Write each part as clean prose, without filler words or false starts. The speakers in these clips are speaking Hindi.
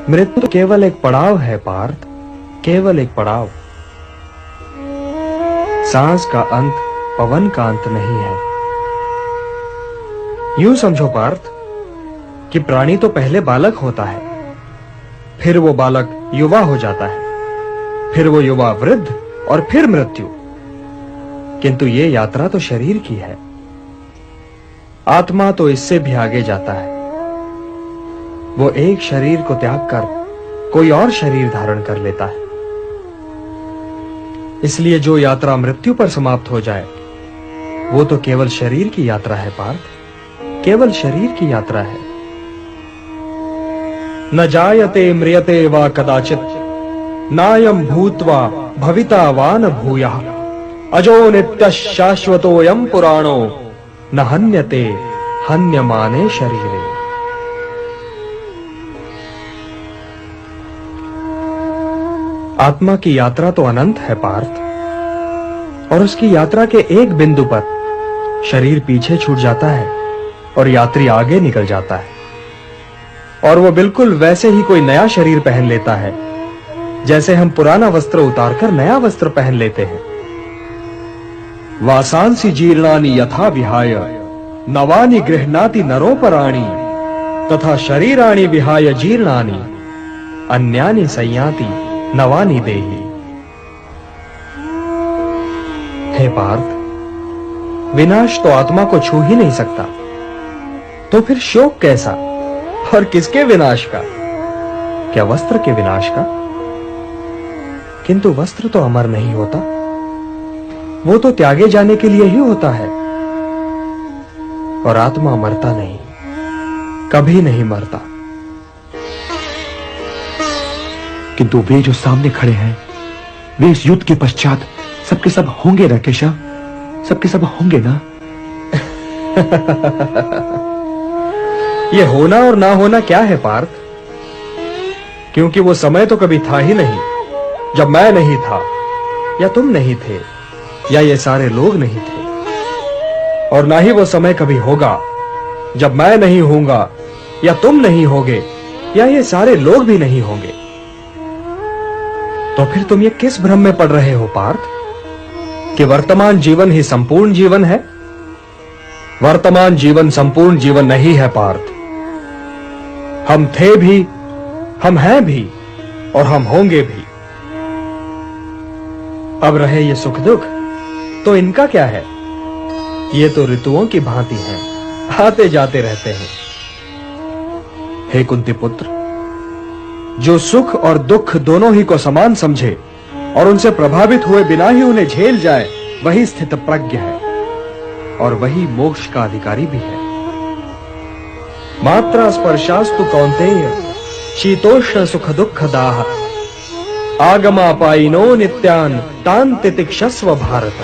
मृत्यु केवल एक पड़ाव है पार्थ, केवल एक पड़ाव। सांस का अंत पवन का अंत नहीं है। यूं समझो पार्थ कि प्राणी तो पहले बालक होता है, फिर वो बालक युवा हो जाता है, फिर वो युवा वृद्ध और फिर मृत्यु। किंतु ये यात्रा तो शरीर की है। आत्मा तो इससे भी आगे जाता है। वो एक शरीर को त्याग कर कोई और शरीर धारण कर लेता है। इसलिए जो यात्रा मृत्यु पर समाप्त हो जाए वो तो केवल शरीर की यात्रा है पार्थ, केवल शरीर की यात्रा है। न जायते म्रियते वा कदाचित नायं भूत्वा भविता वा न भूयः अजो नित्यः शाश्वतोऽयं पुराणो न हन्यते हन्यमाने शरीरे। आत्मा की यात्रा तो अनंत है पार्थ, और उसकी यात्रा के एक बिंदु पर शरीर पीछे छूट जाता है और यात्री आगे निकल जाता है, और वो बिल्कुल वैसे ही कोई नया शरीर पहन लेता है जैसे हम पुराना वस्त्र उतारकर नया वस्त्र पहन लेते हैं। वासांसि जीर्णानि यथा विहाय नवानि गृह्णाति नरोपराणि तथा शरीराणि विहाय जीर्णानि अन्यानि संयाति नवानि देहि। हे पार्थ, विनाश तो आत्मा को छू ही नहीं सकता, तो फिर शोक कैसा? और किसके विनाश का? क्या वस्त्र के विनाश का? किंतु वस्त्र तो अमर नहीं होता, वो तो त्यागे जाने के लिए ही होता है। और आत्मा मरता नहीं, कभी नहीं मरता। किंतु वे जो सामने खड़े हैं, वे इस युद्ध के पश्चात सबके सब होंगे ना केशव? सबके सब होंगे ना? ये होना और ना होना क्या है पार्थ? क्योंकि वो समय तो कभी था ही नहीं जब मैं नहीं था, या तुम नहीं थे, या ये सारे लोग नहीं थे। और ना ही वो समय कभी होगा जब मैं नहीं होऊंगा, या तुम नहीं होगे, या ये सारे लोग भी नहीं होंगे। तो फिर तुम ये किस भ्रम में पड़ रहे हो पार्थ कि वर्तमान जीवन ही संपूर्ण जीवन है? वर्तमान जीवन संपूर्ण जीवन नहीं है पार्थ। हम थे भी, हम हैं भी, और हम होंगे भी। अब रहे ये सुख दुख, तो इनका क्या है? ये तो ऋतुओं की भांति हैं, आते जाते रहते हैं। हे कुंती पुत्र, जो सुख और दुख दोनों ही को समान समझे और उनसे प्रभावित हुए बिना ही उन्हें झेल जाए, वही स्थित प्रज्ञ है, और वही मोक्ष का अधिकारी भी है। मात्रा स्पर्शास्तु कौन्तेय शीतोष्ण सुख दुख दाह आगमापायिनो नित्यान तान तितिक्षस्व भारत।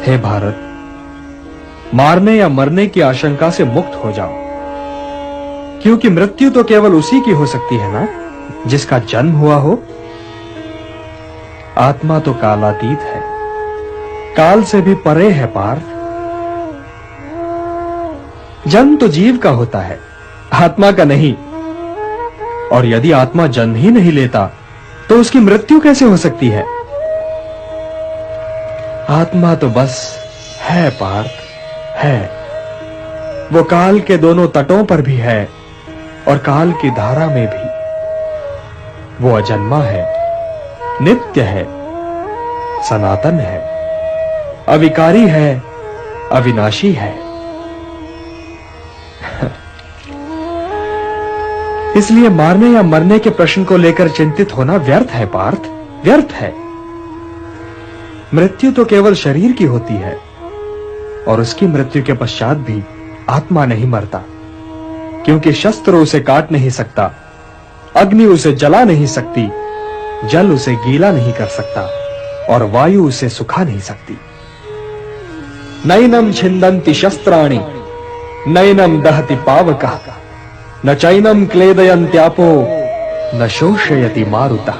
हे भारत, मारने या मरने की आशंका से मुक्त हो जाओ, क्योंकि मृत्यु तो केवल उसी की हो सकती है ना जिसका जन्म हुआ हो। आत्मा तो कालातीत है, काल से भी परे है पार्थ। जन्म तो जीव का होता है, आत्मा का नहीं। और यदि आत्मा जन्म ही नहीं लेता तो उसकी मृत्यु कैसे हो सकती है? आत्मा तो बस है पार्थ, है। वो काल के दोनों तटों पर भी है और काल की धारा में भी। वो अजन्मा है, नित्य है, सनातन है, अविकारी है, अविनाशी है। इसलिए मारने या मरने के प्रश्न को लेकर चिंतित होना व्यर्थ है पार्थ, व्यर्थ है। मृत्यु तो केवल शरीर की होती है, और उसकी मृत्यु के पश्चात भी आत्मा नहीं मरता, क्योंकि शस्त्र उसे काट नहीं सकता, अग्नि उसे जला नहीं सकती, जल उसे गीला नहीं कर सकता, और वायु उसे सुखा नहीं सकती। नैनम छिन्दन्ति शस्त्राणि नैनम दहति पावकः न चैनम क्लेदयन्त्यापो न शोषयति मारुतः।